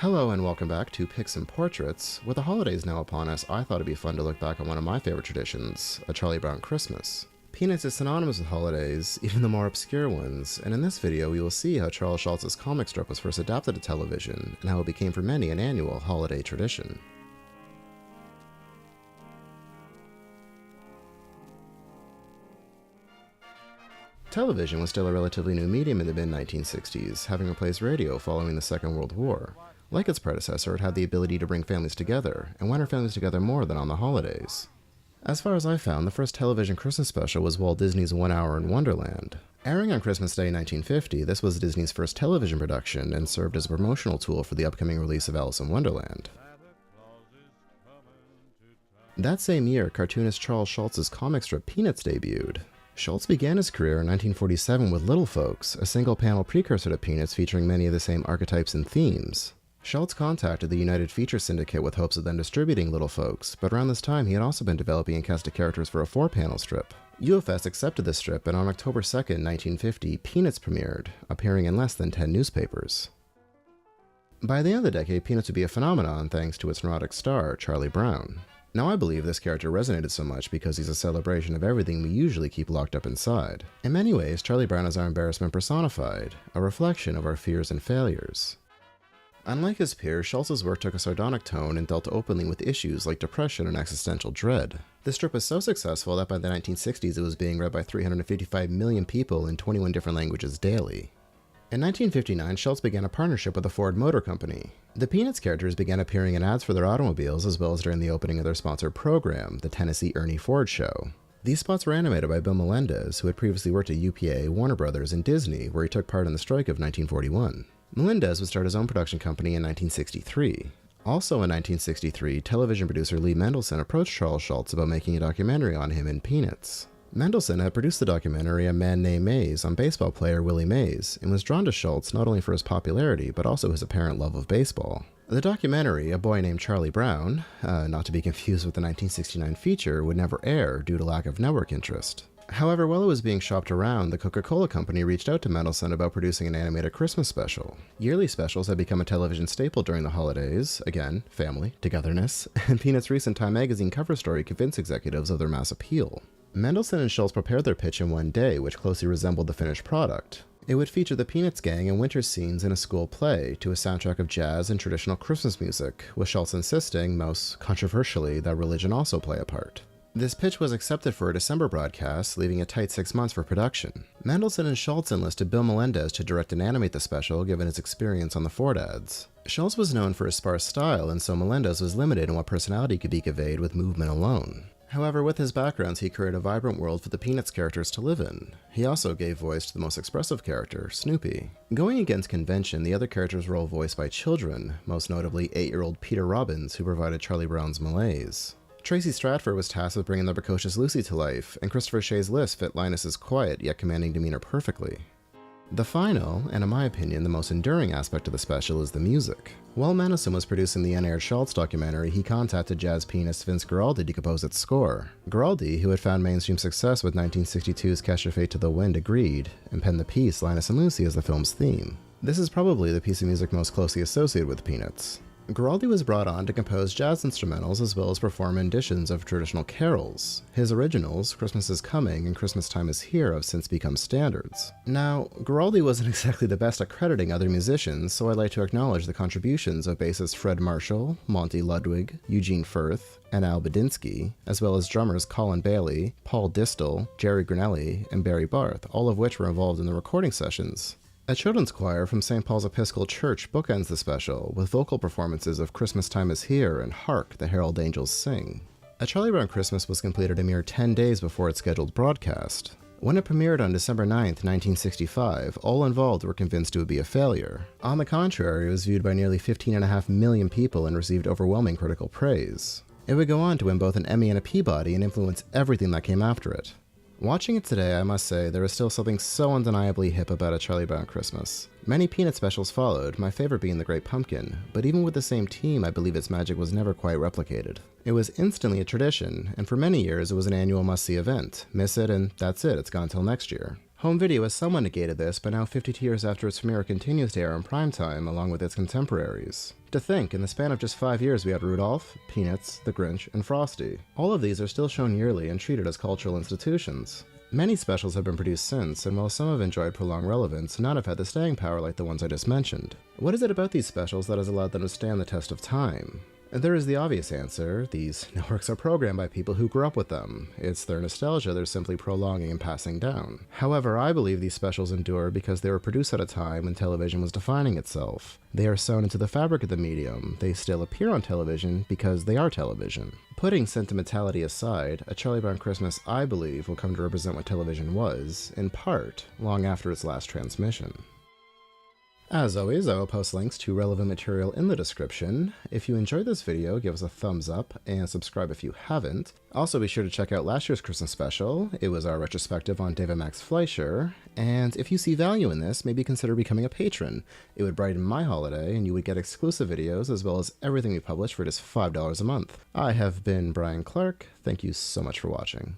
Hello and welcome back to Picks and Portraits. With the holidays now upon us, I thought it'd be fun to look back on one of my favorite traditions, a Charlie Brown Christmas. Peanuts is synonymous with holidays, even the more obscure ones, and in this video we will see how Charles Schulz's comic strip was first adapted to television, and how it became for many an annual holiday tradition. Television was still a relatively new medium in the mid-1960s, having replaced radio following the Second World War. Like its predecessor, it had the ability to bring families together, and when are families together more than on the holidays? As far as I found, the first television Christmas special was Walt Disney's 1 Hour in Wonderland. Airing on Christmas Day 1950, this was Disney's first television production and served as a promotional tool for the upcoming release of Alice in Wonderland. That same year, cartoonist Charles Schulz's comic strip Peanuts debuted. Schulz began his career in 1947 with Little Folks, a single-panel precursor to Peanuts featuring many of the same archetypes and themes. Schulz contacted the United Feature Syndicate with hopes of then distributing Little Folks, but around this time he had also been developing and casting characters for a 4-panel strip. UFS accepted this strip, and on October 2, 1950, Peanuts premiered, appearing in less than 10 newspapers. By the end of the decade, Peanuts would be a phenomenon thanks to its neurotic star, Charlie Brown. Now I believe this character resonated so much because he's a celebration of everything we usually keep locked up inside. In many ways, Charlie Brown is our embarrassment personified, a reflection of our fears and failures. Unlike his peers, Schulz's work took a sardonic tone and dealt openly with issues like depression and existential dread. This strip was so successful that by the 1960s it was being read by 355 million people in 21 different languages daily. In 1959, Schulz began a partnership with the Ford Motor Company. The Peanuts characters began appearing in ads for their automobiles as well as during the opening of their sponsored program, the Tennessee Ernie Ford Show. These spots were animated by Bill Melendez, who had previously worked at UPA, Warner Brothers, and Disney, where he took part in the strike of 1941. Melendez would start his own production company in 1963. Also in 1963, television producer Lee Mendelsohn approached Charles Schulz about making a documentary on him in Peanuts. Mendelsohn had produced the documentary A Man Named Mays on baseball player Willie Mays, and was drawn to Schulz not only for his popularity, but also his apparent love of baseball. The documentary, A Boy Named Charlie Brown, not to be confused with the 1969 feature, would never air due to lack of network interest. However, while it was being shopped around, the Coca-Cola Company reached out to Mendelsohn about producing an animated Christmas special. Yearly specials had become a television staple during the holidays, again, family, togetherness, and Peanuts' recent Time magazine cover story convinced executives of their mass appeal. Mendelsohn and Schulz prepared their pitch in one day, which closely resembled the finished product. It would feature the Peanuts gang and winter scenes in a school play to a soundtrack of jazz and traditional Christmas music, with Schulz insisting, most controversially, that religion also play a part. This pitch was accepted for a December broadcast, leaving a tight 6 months for production. Mendelsohn and Schulz enlisted Bill Melendez to direct and animate the special, given his experience on the Ford ads. Schulz was known for his sparse style, and so Melendez was limited in what personality could be conveyed with movement alone. However, with his backgrounds, he created a vibrant world for the Peanuts characters to live in. He also gave voice to the most expressive character, Snoopy. Going against convention, the other characters were all voiced by children, most notably 8-year-old Peter Robbins, who provided Charlie Brown's malaise. Tracy Stratford was tasked with bringing the precocious Lucy to life, and Christopher Shea's lisp fit Linus's quiet yet commanding demeanor perfectly. The final, and in my opinion the most enduring aspect of the special, is the music. While Mendelsohn was producing the unaired Schulz documentary, he contacted jazz pianist Vince Guaraldi to compose its score. Guaraldi, who had found mainstream success with 1962's Catch Your Fate to the Wind, agreed, and penned the piece Linus and Lucy as the film's theme. This is probably the piece of music most closely associated with Peanuts. Guaraldi was brought on to compose jazz instrumentals as well as perform renditions of traditional carols. His originals, Christmas is Coming and Christmas Time is Here, have since become standards. Now, Guaraldi wasn't exactly the best at crediting other musicians, so I'd like to acknowledge the contributions of bassist Fred Marshall, Monty Ludwig, Eugene Firth, and Al Badinsky, as well as drummers Colin Bailey, Paul Distel, Jerry Granelli, and Barry Barth, all of which were involved in the recording sessions. A children's choir from St. Paul's Episcopal Church bookends the special, with vocal performances of Christmas Time is Here and Hark, the Herald Angels Sing. A Charlie Brown Christmas was completed a mere 10 days before its scheduled broadcast. When it premiered on December 9, 1965, all involved were convinced it would be a failure. On the contrary, it was viewed by nearly 15.5 million people and received overwhelming critical praise. It would go on to win both an Emmy and a Peabody and influence everything that came after it. Watching it today, I must say, there is still something so undeniably hip about A Charlie Brown Christmas. Many Peanut specials followed, my favorite being The Great Pumpkin, but even with the same team, I believe its magic was never quite replicated. It was instantly a tradition, and for many years it was an annual must-see event. Miss it and that's it, it's gone till next year. Home video has somewhat negated this, but now 52 years after its premiere continues to air in primetime along with its contemporaries. To think, in the span of just 5 years we had Rudolph, Peanuts, The Grinch, and Frosty. All of these are still shown yearly and treated as cultural institutions. Many specials have been produced since, and while some have enjoyed prolonged relevance, none have had the staying power like the ones I just mentioned. What is it about these specials that has allowed them to stand the test of time? And there is the obvious answer: these networks are programmed by people who grew up with them. It's their nostalgia they're simply prolonging and passing down. However, I believe these specials endure because they were produced at a time when television was defining itself. They are sewn into the fabric of the medium. They still appear on television because they are television. Putting sentimentality aside, A Charlie Brown Christmas, I believe, will come to represent what television was, in part, long after its last transmission. As always, I will post links to relevant material in the description. If you enjoyed this video, give us a thumbs up and subscribe if you haven't. Also, be sure to check out last year's Christmas special. It was our retrospective on David Max Fleischer. And if you see value in this, maybe consider becoming a patron. It would brighten my holiday, and you would get exclusive videos as well as everything we publish for just $5 a month. I have been Brian Clark. Thank you so much for watching.